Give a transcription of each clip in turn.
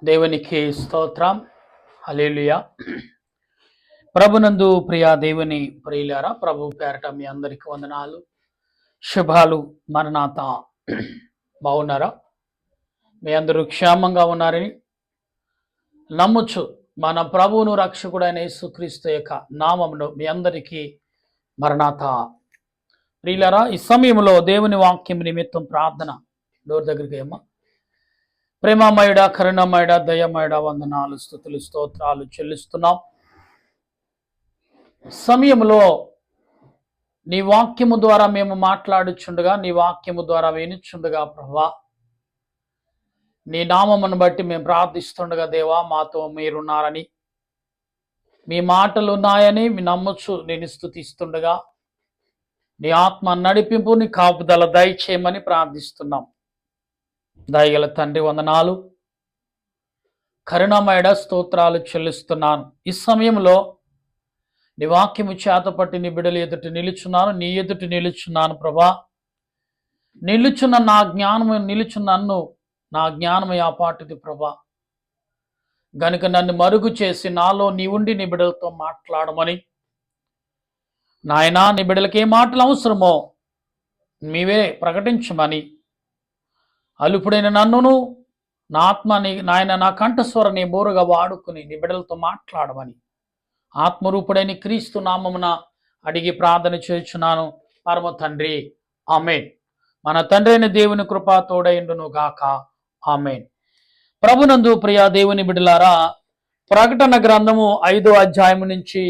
దేవునికి స్తోత్రం. హల్లెలూయా. ప్రభునందు ప్రియా దేవుని ప్రియులారా, ప్రభు పేరట మీ అందరికి వందనాలు, శుభాలు. మరణాత. బాగున్నారా? మీ అందరూ క్షేమంగా ఉన్నారని నమ్ముచు మన ప్రభువును రక్షకుడైన యేసుక్రీస్తు యొక్క నామమును మీ అందరికీ మరణాత. ప్రియులారా, ఈ సమయంలో దేవుని వాక్యం నిమిత్తం ప్రార్థన. డోర్ దగ్గరికి ఏమో. ప్రేమమయుడ, కరుణమయుడ, దయమయుడ, వందనాలు, స్తుతులు, స్తోత్రాలు చెల్లిస్తున్నాం. సమయంలో నీ వాక్యము ద్వారా మేము మాట్లాడుచుండగా, నీ వాక్యము ద్వారా వినుచుండగా ప్రభువా, నీ నామమును బట్టి మేము ప్రార్థిస్తుండగా దేవా, మాతో మీరున్నారని, మీ మాటలు ఉన్నాయని మీ నమ్మచ్చు నేను స్తుతిస్తుండగా నీ ఆత్మ నడిపింపు, నీ కాపుదల దయచేయమని ప్రార్థిస్తున్నాం. దయగల తండ్రి వందనాలు, కరుణమయుడ స్తోత్రాలు చెల్లిస్తున్నాను. ఈ సమయంలో నీ వాక్యము చేతపట్టి నీ బిడ్డల ఎదుటి నిలుచున్నాను, నీ ఎదుటి నిలుచున్నాను ప్రభా. నిలుచున్న నా జ్ఞానము నిలుచున్నన్ను, నా జ్ఞానము యాపాటిది ప్రభా. గనుక నన్ను మరుగు చేసి నాలో నీ ఉండి నీ బిడ్డలతో మాట్లాడమని, నాయనా నీ బిడ్డలకి ఏ మాటలు అవసరమో మీవే ప్రకటించమని, అలుపుడైన నన్నును నా ఆత్మని నాయన నా కంఠస్వర నీ బోరుగా వాడుకుని నీ బిడ్డలతో మాట్లాడమని ఆత్మరూపుడైన క్రీస్తు నామమున అడిగి ప్రార్థన చేయుచున్నాను పరమ తండ్రి, ఆమేన్. మన తండ్రి అయిన దేవుని కృప తోడైండును గాక, ఆమేన్. ప్రభునందు ప్రియా దేవుని బిడ్డలారా, ప్రకటన గ్రంథము 5వ అధ్యాయం నుంచి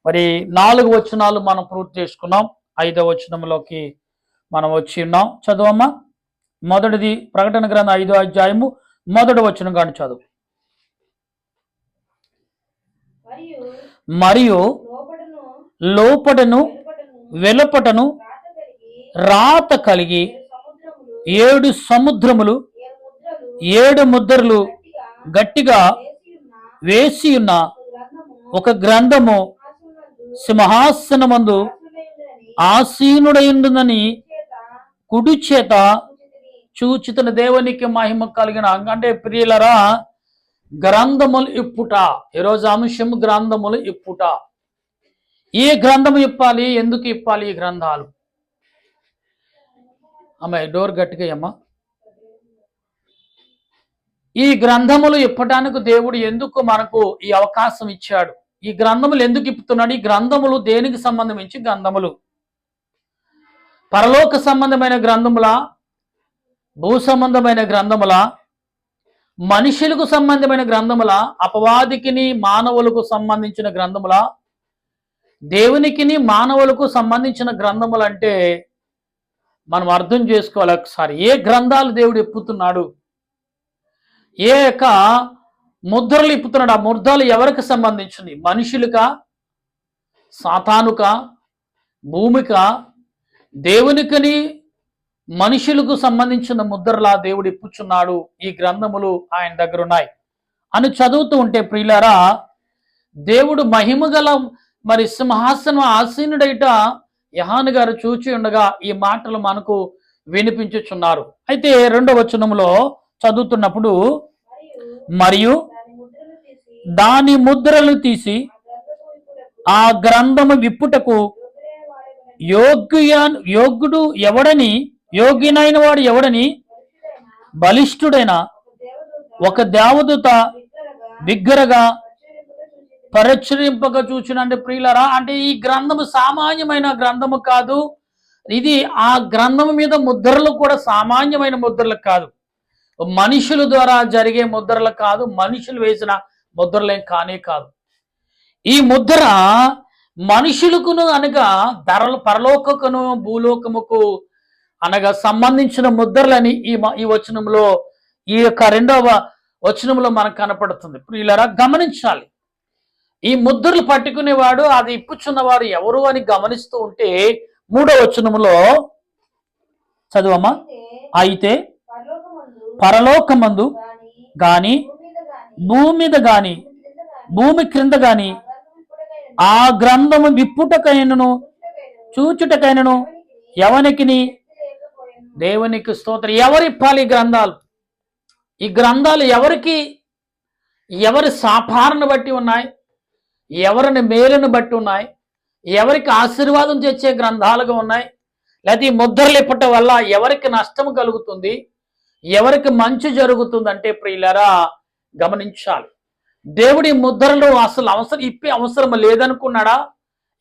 మరి 4 వచనాలు మనం పూర్తి చేసుకున్నాం. 5వ వచనంలోకి మనం వచ్చి ఉన్నాం. చదవమ్మా. మొదటిది ప్రకటన గ్రంథం 5వ అధ్యాయము 1వ వచనం కాని చదువు. మరియు లోపటను వెలుపటను రాత కలిగి 7 సముద్రములు 7 ముద్రలు గట్టిగా వేసి ఉన్న ఒక గ్రంథము సింహాసనమందు ఆసీనుడైండునని కుడి చేత చూచితున్న. దేవునికి మహిమ కలిగిన అంటే ప్రియులరా, గ్రంథములు ఇప్పుట. ఈరోజు అంశం గ్రంథములు ఇప్పుట. ఏ గ్రంథము ఇప్పాలి? ఎందుకు ఇప్పాలి ఈ గ్రంథాలు? అమ్మాయి డోర్ గట్టిగా అమ్మా. ఈ గ్రంథములు ఇప్పటానికి దేవుడు ఎందుకు మనకు ఈ అవకాశం ఇచ్చాడు? ఈ గ్రంథములు ఎందుకు ఇప్పుతున్నాడు? ఈ గ్రంథములు దేనికి సంబంధించి గ్రంథములు? పరలోక సంబంధమైన గ్రంథముల, భూ సంబంధమైన గ్రంథముల, మనుషులకు సంబంధమైన గ్రంథముల, అపవాదికిని మానవులకు సంబంధించిన గ్రంథముల, దేవునికిని మానవులకు సంబంధించిన గ్రంథములు అంటే మనం అర్థం చేసుకోవాలి ఒకసారి. ఏ గ్రంథాలు దేవుడు ఇప్పుతున్నాడు? ఏ యొక్క ముద్రలు ఇప్పుతున్నాడు? ఆ ముద్రలు ఎవరికి సంబంధించింది? మనుషులుకా, సాతానుకా, భూమికా? దేవునికని మనుషులకు సంబంధించిన ముద్రలా దేవుడు ఇప్పుచున్నాడు. ఈ గ్రంథములు ఆయన దగ్గర ఉన్నాయి అని చదువుతూ ఉంటే ప్రియులారా, దేవుడు మహిమగల మరి సింహాసనం ఆసీనుడైట యోహాను గారు చూచి ఉండగా ఈ మాటలు మనకు వినిపించుచున్నారు. అయితే 2వ వచనంలో చదువుతున్నప్పుడు, మరియు దాని ముద్రలు తీసి ఆ గ్రంథము విప్పుటకు యోగ్యుడు ఎవడని, యోగ్యునైన వాడు ఎవడని బలిష్ఠుడైన ఒక దేవదూత బిగ్గరగా ప్రచురింపక చూచినంటే ప్రియులరా, అంటే ఈ గ్రంథము సామాన్యమైన గ్రంథము కాదు. ఇది ఆ గ్రంథము మీద ముద్రలు కూడా సామాన్యమైన ముద్రలు కాదు, మనుషుల ద్వారా జరిగే ముద్రలు కాదు, మనుషులు వేసిన ముద్రలేం కానే కాదు. ఈ ముద్ర మనుషులకును అనగా పరలోకమును భూలోకముకు అనగా సంబంధించిన ముద్రలని ఈ వచనంలో, ఈ యొక్క 2వ వచనంలో మనకు కనపడుతుంది. ప్రియులారా, గమనించాలి. ఈ ముద్రలు పట్టుకునేవాడు, అది ఇప్పుచున్నవాడు ఎవరు అని గమనిస్తూ ఉంటే 3వ వచనంలో చదువమ్మా. అయితే పరలోకమందు గాని, భూమి మీద గాని, భూమి క్రింద గాని ఆ గ్రంథము విప్పుటకైనను చూచుటకైనను ఎవనికిని. దేవునికి స్తోత్రం. ఎవరు ఇప్పాలి ఈ గ్రంథాలు? ఈ గ్రంథాలు ఎవరికి ఎవరి సాపారను బట్టి ఉన్నాయి, ఎవరిని మేలును బట్టి ఉన్నాయి, ఎవరికి ఆశీర్వాదం తెచ్చే గ్రంథాలుగా ఉన్నాయి, లేకపోతే ఈ ముద్రలు ఇప్పటం వల్ల ఎవరికి నష్టం కలుగుతుంది, ఎవరికి మంచి జరుగుతుందంటే ప్రియులారా గమనించాలి. దేవుడి ముద్రలు అసలు ఇప్పే అవసరం లేదనుకున్నాడా,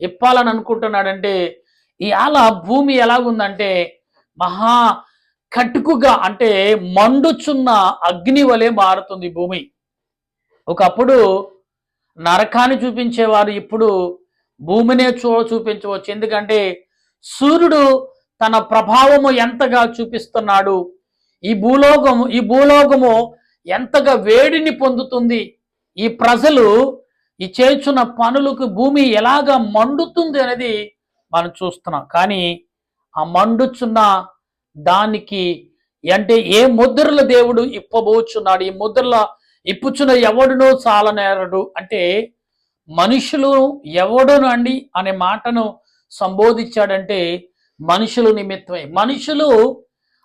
ఇప్పాలని అనుకుంటున్నాడంటే ఇవాళ భూమి ఎలాగుందంటే మహా కటుకుగా, అంటే మండుచున్న అగ్ని వలె మారుతుంది భూమి. ఒకప్పుడు నరకాన్ని చూపించేవారు ఇప్పుడు భూమినే చూపించవచ్చు. ఎందుకంటే సూర్యుడు తన ప్రభావము ఎంతగా చూపిస్తున్నాడు, ఈ భూలోకము ఎంతగా వేడిని పొందుతుంది, ఈ ప్రజలు ఈ చేస్తున్న పనులకు భూమి ఎలాగా మండుతుంది అనేది మనం చూస్తున్నాం. కానీ ఆ మండుచున్న దానికి అంటే ఏ ముద్రల దేవుడు ఇప్పబోచున్నాడు, ఈ ముద్రల ఇప్పుచున్న ఎవడునో చాలనేరడు అంటే మనుషులు ఎవడును అండి అనే మాటను సంబోధించాడంటే మనుషులు నిమిత్తమే. మనుషులు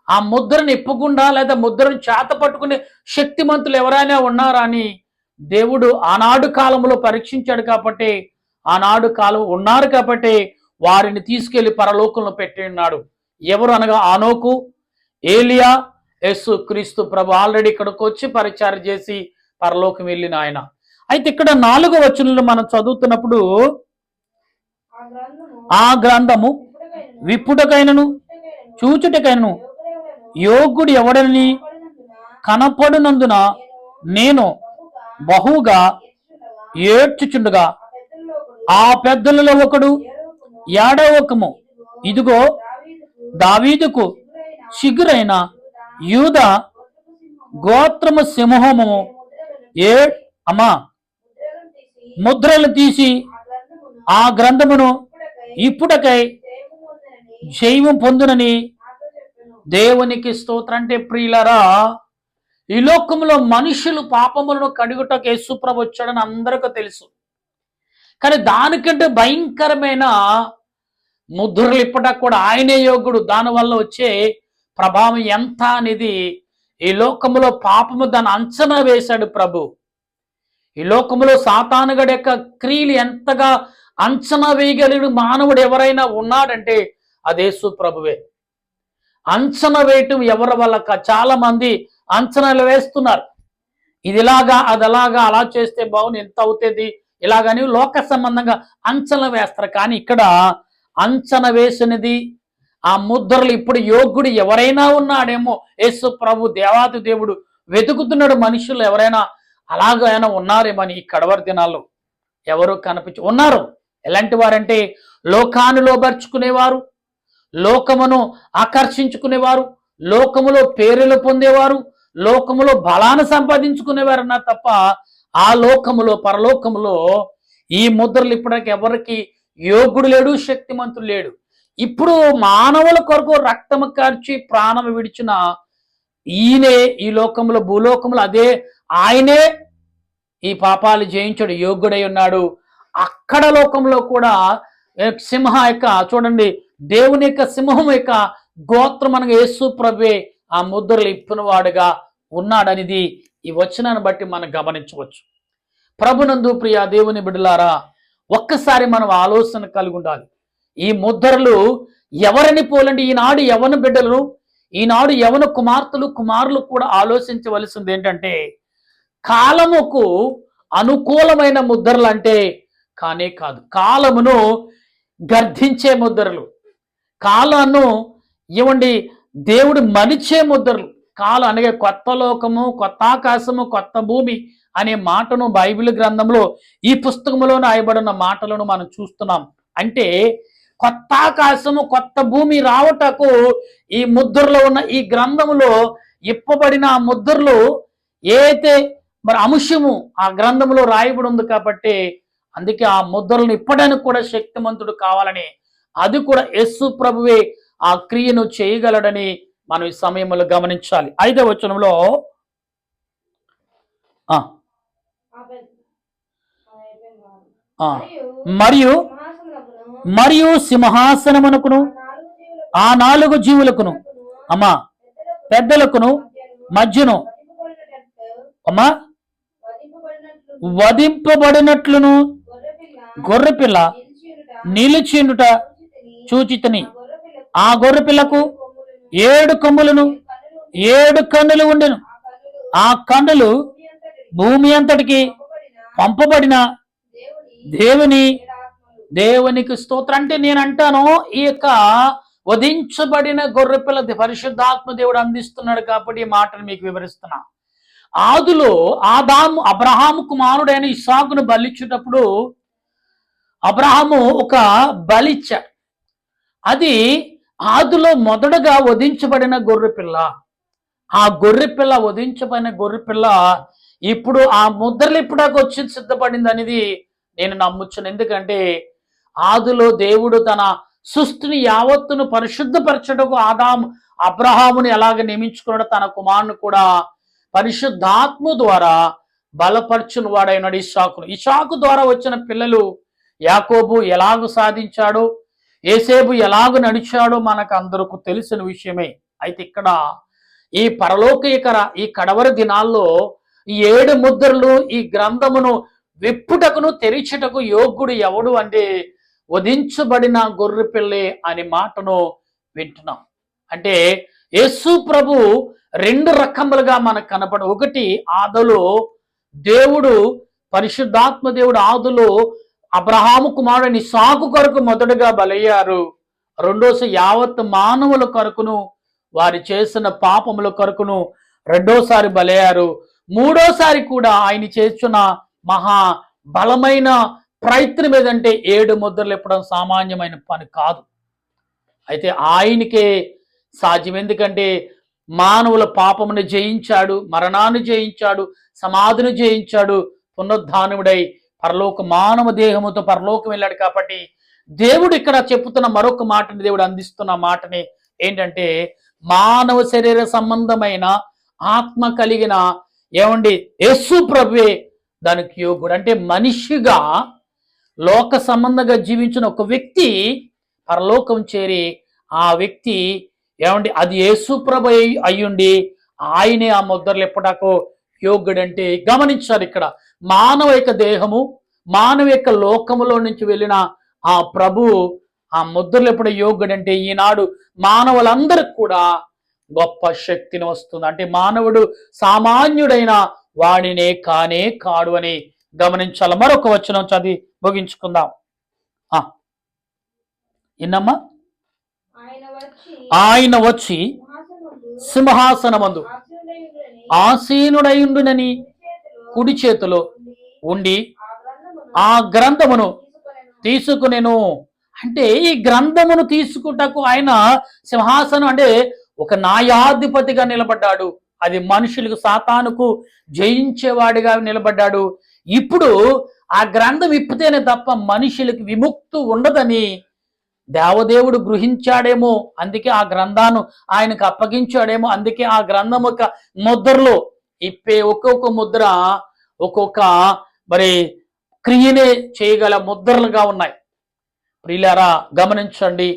ఆ ముద్రను ఇప్పకుండా లేదా ముద్రను చేత పట్టుకునే శక్తిమంతులు ఎవరైనా ఉన్నారా అని దేవుడు ఆనాడు కాలంలో పరీక్షించాడు. కాబట్టి ఆనాడు కాలం ఉన్నారు కాబట్టి వారిని తీసుకెళ్లి పరలోకంలో పెట్టి ఉన్నాడు. ఎవరు అనగా ఆనోకు, ఏలియా, యేసు క్రీస్తు ప్రభు ఆల్రెడీ ఇక్కడికి వచ్చి పరిచారం చేసి పరలోకం వెళ్ళిన ఆయన. అయితే ఇక్కడ 4వ వచనంలో మనం చదువుతున్నప్పుడు ఆ గ్రంథము విప్పుటకైనను చూచుటకైనను యోగుడు ఎవడని కనపడినందున నేను బహుగా ఏడ్చుచుండగా ఆ పెద్దలలో ఒకడు ఏడవకము, ఇదిగో దావీదుకు చిగురైన యూద గోత్రము సింహము ముద్రలు తీసి ఆ గ్రంథమును ఇప్పుడకై జైవం పొందునని దేవునికి స్తోత్రం. అంటే ప్రియులరా, ఈ లోకంలో మనుషులు పాపములను కడుగుటకు యేసుప్రభు వచ్చాడని అందరికీ తెలుసు. కానీ దానికంటే భయంకరమైన ముద్రలు ఇప్పటికి కూడా ఆయనే యోగుడు. దానివల్ల వచ్చే ప్రభావం ఎంత అనేది ఈ లోకంలో పాపము దాన్ని అంచనా వేశాడు ప్రభు. ఈ లోకంలో సాతానుగడి యొక్క క్రియలు ఎంతగా అంచనా వేయగలిగిన మానవుడు ఎవరైనా ఉన్నాడంటే అది యేసు ప్రభువే. అంచనా వేయటం ఎవరి వల్ల చాలా మంది అంచనాలు వేస్తున్నారు. ఇది ఇలాగా అది అలాగా, అలా చేస్తే బాగుంది, ఎంత అవుతుంది ఇలాగని లోక సంబంధంగా అంచనా వేస్తారు. కానీ ఇక్కడ అంచనా వేసినది ఆ ముద్రలు ఇప్పుడు యోగుడు ఎవరైనా ఉన్నాడేమో, యేసు ప్రభు దేవాది దేవుడు వెతుకుతున్నాడు మనుషులు ఎవరైనా అలాగైనా ఉన్నారేమని. ఈ కడవరి దినాల్లో ఎవరు ఉన్నారు. ఎలాంటి వారంటే లోకాన్ని లోబర్చుకునేవారు, లోకమును ఆకర్షించుకునేవారు, లోకములో పేరులు పొందేవారు, లోకములో బలాన్ని సంపాదించుకునేవారు అన్నారు తప్ప ఆ లోకములో పరలోకములో ఈ ముద్రలు ఇప్పటికి ఎవరికి యోగుడు లేడు, శక్తిమంతుడు లేడు. ఇప్పుడు మానవుల కొరకు రక్తము కార్చి ప్రాణం విడిచిన ఈయనే ఈ లోకంలో భూలోకంలో అదే ఆయనే ఈ పాపాలు జయించాడు, యోగ్యుడై ఉన్నాడు. అక్కడ లోకంలో కూడా సింహ యొక్క చూడండి, దేవుని యొక్క సింహం యొక్క గోత్రం అనగా యేసు ప్రభువే ఆ ముద్రలు ఇప్పిన వాడుగా ఉన్నాడనిది ఈ వచనాన్ని బట్టి మనం గమనించవచ్చు. ప్రభునందు ప్రియ దేవుని బిడ్డలారా, ఒక్కసారి మనం ఆలోచన కలిగి ఉండాలి. ఈ ముద్రలు ఎవరిని పోలండి? ఈనాడు యవన బిడ్డలు, ఈనాడు యవన కుమారులు కూడా ఆలోచించవలసింది ఏంటంటే కాలముకు అనుకూలమైన ముద్రలు అంటే కానే కాదు, కాలమును గర్ధించే ముద్రలు, కాలాన్ని ఇవ్వండి దేవుడు మలిచే ముద్రలు. కాలం అనగా కొత్త లోకము, కొత్త ఆకాశము, కొత్త భూమి అనే మాటను బైబిల్ గ్రంథంలో ఈ పుస్తకంలో రాయబడిన మాటలను మనం చూస్తున్నాం. అంటే కొత్త ఆకాశము, కొత్త భూమి రావటకు ఈ ముద్రలో ఉన్న ఈ గ్రంథములో ఇప్పబడిన ఆ ముద్రలు ఏదైతే మరి అంశము ఆ గ్రంథంలో రాయబడి ఉంది కాబట్టి అందుకే ఆ ముద్రలను ఇప్పడానికి కూడా శక్తిమంతుడు కావాలని, అది కూడా యేసు ప్రభువే ఆ క్రియను చేయగలడని మనం ఈ సమయంలో గమనించాలి. 5వ వచనంలో మరియు సింహాసనమునకును ఆ 4 జీవులకును పెద్దలకును మధ్యను వధింపబడినట్లును గొర్రెపిల్ల నిలిచిండుట చూచితిని. ఆ గొర్రెపిల్లకు 7 కొమ్ములను 7 కన్నులు ఉండెను. ఆ కన్నులు భూమి అంతటికి పంపబడిన దేవునికి స్తోత్రం. అంటే నేను అంటాను, ఈ యొక్క వధించబడిన గొర్రెపిల్ల పరిశుద్ధాత్మ దేవుడు అందిస్తున్నాడు కాబట్టి ఈ మాటను మీకు వివరిస్తున్నా. ఆదిలో ఆదాము అబ్రహాము కుమారుడైన ఇస్సాకును బలిచ్చేటప్పుడు అబ్రహాము ఒక బలిచ్చాడు. అది ఆదిలో మొదటగా వధించబడిన గొర్రెపిల్ల. ఆ గొర్రెపిల్ల వధించబడిన గొర్రెపిల్ల ఇప్పుడు ఆ ముద్రలు ఇప్పుడాకు వచ్చి సిద్ధపడింది అనేది నేను నమ్ముచున్నాను. ఎందుకంటే ఆదిలో దేవుడు తన సృష్టిని యావత్తును పరిశుద్ధపరచటకు అబ్రహాముని ఎలాగ నియమించుకున్నాడో తన కుమారుని కూడా పరిశుద్ధాత్మ ద్వారా బలపరచుని వాడైనాడు ఇస్సాకు ద్వారా వచ్చిన పిల్లలు యాకోబు ఎలాగూ సాధించాడో, ఏసేబు ఎలాగూ నడిచాడో మనకు అందరికీ తెలిసిన విషయమే. అయితే ఇక్కడ ఈ పరలోకీకర ఈ కడవరి దినాల్లో ఈ 7 ముద్రలు ఈ గ్రంథమును విప్పుటకును తెరిచుటకు యోగ్యుడు ఎవడు అంటే వధించబడిన గొర్రెపిల్లే అనే మాటను వింటున్నాం. అంటే యేసు ప్రభు 2 రకములుగా మనకు కనపడు. ఒకటి ఆదిలో దేవుడు పరిశుద్ధాత్మ దేవుడు ఆదిలో అబ్రహాము కుమారుని ఇస్సాకు కొరకు మొదటగా బలయ్యారు. రెండోసారి యావత్ మానవుల కొరకును వారు చేసిన పాపముల కొరకును రెండోసారి బలయ్యారు. మూడోసారి కూడా ఆయన చేస్తున్న మహా బలమైన ప్రయత్నం ఏదంటే 7 ముద్రలు ఇప్పడం సామాన్యమైన పని కాదు. అయితే ఆయనకే సాధ్యం. ఎందుకంటే మానవుల పాపమును జయించాడు, మరణాన్ని జయించాడు, సమాధిని జయించాడు, పునరుద్ధానుడై పరలోక మానవ దేహముతో పరలోకం వెళ్ళాడు. కాబట్టి దేవుడు ఇక్కడ చెప్పుతున్న మరొక మాటని దేవుడు అందిస్తున్న మాటని ఏంటంటే మానవ శరీర సంబంధమైన ఆత్మ కలిగిన యేసు ప్రభువే దానికి యోగుడు. అంటే మనిషిగా లోక సంబంధంగా జీవించిన ఒక వ్యక్తి పరలోకం చేరి ఆ వ్యక్తి అది యేసు ప్రభు అయ్యుండి ఆయనే ఆ ముద్రలు ఎప్పటాకో యోగ్యుడంటే గమనించారు. ఇక్కడ మానవ యొక్క దేహము మానవ యొక్క లోకములో నుంచి వెళ్ళిన ఆ ప్రభు ఆ ముద్రలు ఎప్పుడు యోగ్యుడంటే ఈనాడు మానవులందరికి కూడా గొప్ప శక్తిని వస్తుంది. అంటే మానవుడు సామాన్యుడైన వాడినే కానే కాడు అని గమనించాలి. మరొక వచనం చదివి ముగించుకుందాం. ఇన్నమ్మా, ఆయన వచ్చి సింహాసనమందు ఆసీనుడైండునని కుడి చేతిలో ఉండి ఆ గ్రంథమును తీసుకునేను. అంటే ఈ గ్రంథమును తీసుకుంటకు ఆయన సింహాసనం అంటే ఒక న్యాయాధిపతిగా నిలబడ్డాడు. అది మనుషులకు సాతానుకు జయించేవాడిగా నిలబడ్డాడు. ఇప్పుడు ఆ గ్రంథం ఇప్పితేనే తప్ప మనుషులకు విముక్తి ఉండదని దేవదేవుడు గ్రహించాడేమో, అందుకే ఆ గ్రంథాన్ని ఆయనకు అప్పగించాడేమో. అందుకే ఆ గ్రంథం యొక్క ముద్రలో ఇప్పే ఒక్కొక్క ముద్ర ఒక్కొక్క క్రియనే చేయగల ముద్రలుగా ఉన్నాయి. ప్రియులారా గమనించండి.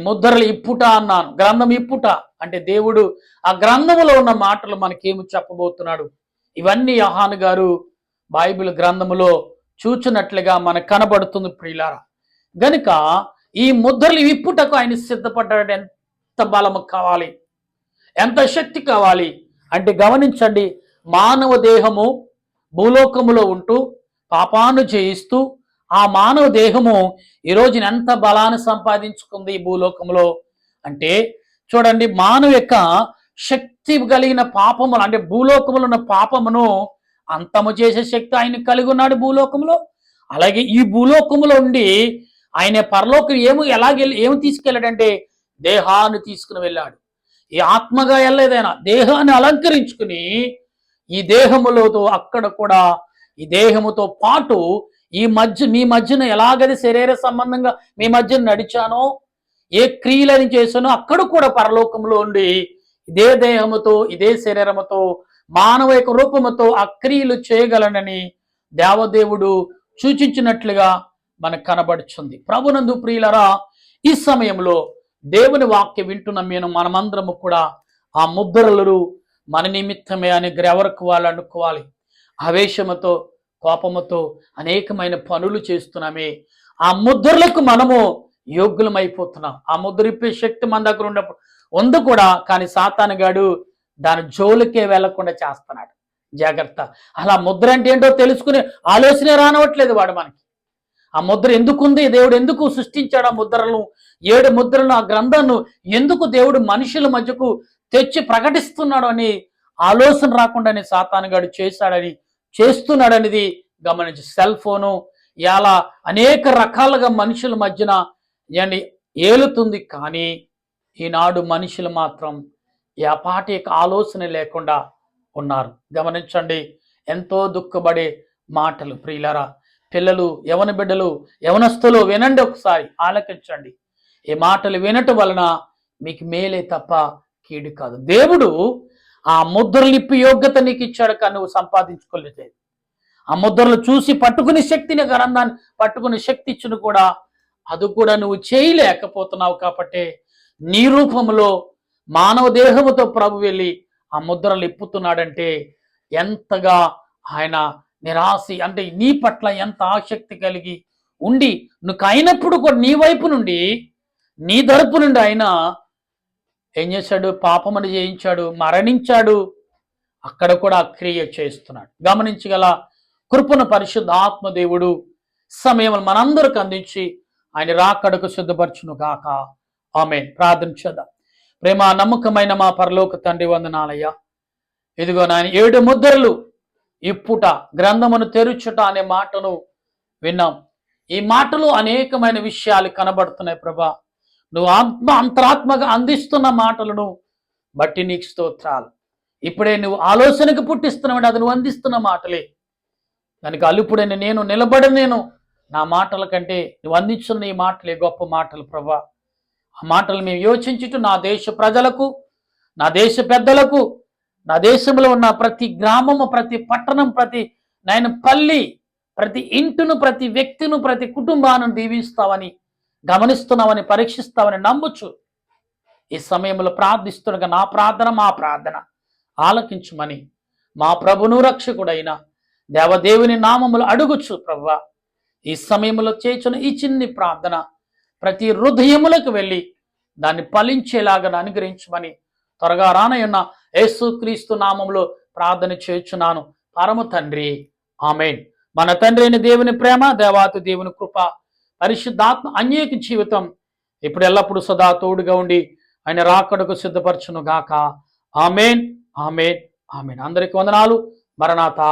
ముద్రలు ఇప్పుట అన్నాను, గ్రంథం ఇప్పుట అంటే దేవుడు ఆ గ్రంథములో ఉన్న మాటలు మనకేమి చెప్పబోతున్నాడు. ఇవన్నీ యోహాను గారు బైబిల్ గ్రంథములో చూచినట్లుగా మనకు కనబడుతుంది. ప్రియులారా గనుక ఈ ముద్రలు విప్పుటకు ఆయన సిద్ధపడ్డాడు. ఎంత బలము కావాలి, ఎంత శక్తి కావాలి అంటే గమనించండి. మానవ దేహము భూలోకములో ఉంటూ పాపాన్ని జయిస్తూ ఆ మానవ దేహము ఈరోజు ఎంత బలాన్ని సంపాదించుకుంది ఈ భూలోకంలో అంటే చూడండి. మానవ యొక్క శక్తి కలిగిన పాపములు అంటే భూలోకములో ఉన్న పాపమును అంతము చేసే శక్తి ఆయన కలిగి ఉన్నాడు భూలోకంలో. అలాగే ఈ భూలోకములో ఉండి ఆయన పరలోకం ఏమి తీసుకెళ్ళాడంటే దేహాన్ని తీసుకుని వెళ్ళాడు. ఈ ఆత్మగా వెళ్ళేదైనా దేహాన్ని అలంకరించుకుని ఈ దేహములతో అక్కడ కూడా ఈ దేహముతో పాటు మీ మధ్యన ఎలాగది శరీర సంబంధంగా మీ మధ్యన నడిచానో ఏ క్రియలని చేశానో అక్కడ కూడా పరలోకంలో ఉండి ఇదే దేహముతో ఇదే శరీరముతో మానవ యొక్క రూపముతో ఆ క్రియలు చేయగలనని దేవదేవుడు సూచించినట్లుగా మనకు కనబడుచుంది. ప్రభునందు ప్రియులరా, ఈ సమయంలో దేవుని వాక్యం వింటున్న మనమందరము కూడా ఆ ముద్రలు మన నిమిత్తమే అని ఎవరికి వాళ్ళు అనుకోవాలి. ఆవేశముతో కోపముతో అనేకమైన పనులు చేస్తున్నామే. ఆ ముద్రలకు మనము యోగ్యులమైపోతున్నాం. ఆ ముద్ర ఇప్పే శక్తి మన దగ్గర ఉన్నప్పుడు ఉంది కూడా, కానీ సాతానుగాడు దాని జోలికే వెళ్లకుండా చేస్తున్నాడు. జాగ్రత్త. అలా ముద్ర అంటే ఏంటో తెలుసుకునే ఆలోచనే రానవట్లేదు వాడు మనకి. ఆ ముద్ర ఎందుకుంది, దేవుడు ఎందుకు సృష్టించాడు ఆ ముద్రలను, 7 ముద్రలను, ఆ గ్రంథాన్ని ఎందుకు దేవుడు మనుషుల మధ్యకు తెచ్చి ప్రకటిస్తున్నాడు అని ఆలోచన రాకుండానే సాతానుగాడు చేస్తున్నాడనేది గమనించి, సెల్ ఫోను ఇలా అనేక రకాలుగా మనుషుల మధ్యన ఏలుతుంది. కానీ ఈనాడు మనుషులు మాత్రం పాటి ఆలోచన లేకుండా ఉన్నారు. గమనించండి, ఎంతో దుఃఖపడే మాటలు. ప్రియులారా, పిల్లలు, యవన బిడ్డలు, యవనస్తులు వినండి, ఒకసారి ఆలకించండి. ఈ మాటలు వినటం వలన మీకు మేలే తప్ప కీడు కాదు. దేవుడు ఆ ముద్రలు ఇప్పి యోగ్యత నీకు ఇచ్చాడు, కానీ నువ్వు సంపాదించుకోలేదు. ఆ ముద్రలు చూసి పట్టుకునే శక్తిని, గ్రంథాన్ని పట్టుకునే శక్తి ఇచ్చిన కూడా అది కూడా నువ్వు చేయలేకపోతున్నావు. కాబట్టి నీ రూపంలో మానవ దేహముతో ప్రభు వెళ్ళి ఆ ముద్రలు ఇప్పుతున్నాడంటే ఎంతగా ఆయన నిరాశ, అంటే నీ పట్ల ఎంత ఆసక్తి కలిగి ఉండి నువ్వు అయినప్పుడు కూడా నీ వైపు నుండి, నీ తరపు నుండి ఆయన ఏం చేశాడు? పాపమును చేయించాడు, మరణించాడు. అక్కడ కూడా క్రియ చేస్తున్నాడు. గమనించగల కృపను పరిశుద్ధ ఆత్మదేవుడు సమయం మనందరికి అందించి ఆయన రాకడకు సిద్ధపరచును గాక. ఆమేన్. ప్రార్థన చేద్దాం. ప్రేమ నమ్మకమైన మా పరలోక తండ్రి, వందనాలయ్యా. ఇదిగో నాయన 7 ముద్రలు ఇప్పుట, గ్రంథమును తెరుచుట అనే మాటను విన్నాం. ఈ మాటలు అనేకమైన విషయాలు కనబడుతున్నాయి ప్రభా. నువ్వు అంతరాత్మగా అందిస్తున్న మాటలను బట్టి నీకు స్తోత్రాలు. ఇప్పుడే నువ్వు ఆలోచనకు పుట్టిస్తున్నావు, అది నువ్వు అందిస్తున్న మాటలే. దానికి అల్లుపుడైన నేను నిలబడనేను. నా మాటల కంటే నువ్వు అందించున్న ఈ మాటలే గొప్ప మాటలు ప్రభా. ఆ మాటలు మేము యోచించుటూ నా దేశ ప్రజలకు, నా దేశ పెద్దలకు, నా దేశంలో ఉన్న ప్రతి గ్రామము, ప్రతి పట్టణం, ప్రతి పల్లి, ప్రతి ఇంటును, ప్రతి వ్యక్తిను, ప్రతి కుటుంబాన్ని దీవిస్తావని, గమనిస్తున్నావని, పరీక్షిస్తావని నమ్ముచు ఈ సమయంలో ప్రార్థిస్తుండగా నా ప్రార్థన, మా ప్రార్థన ఆలకించుమని మా ప్రభును రక్షకుడైన దేవదేవుని నామములు అడుగుచు ప్రభువా. ఈ సమయంలో చేసిన ఈ చిన్ని ప్రార్థన ప్రతి హృదయములకు వెళ్ళి దాన్ని ఫలించేలాగా అనుగ్రహించమని త్వరగా రానయున్న యేసుక్రీస్తు నామములో ప్రార్థన చేయుచున్నాను పరమ తండ్రి. ఆమేన్. మన తండ్రి అయిన దేవుని ప్రేమ, దేవాతి దేవుని కృప, పరిశుద్ధాత్మ అన్యేక జీవితం ఇప్పుడు ఎల్లప్పుడూ సదా తోడుగా ఉండి ఆయన రాకడకు సిద్ధపరచును గాక. ఆమేన్, ఆమేన్, ఆమేన్. అందరికి వందనాలు. మరణాతా.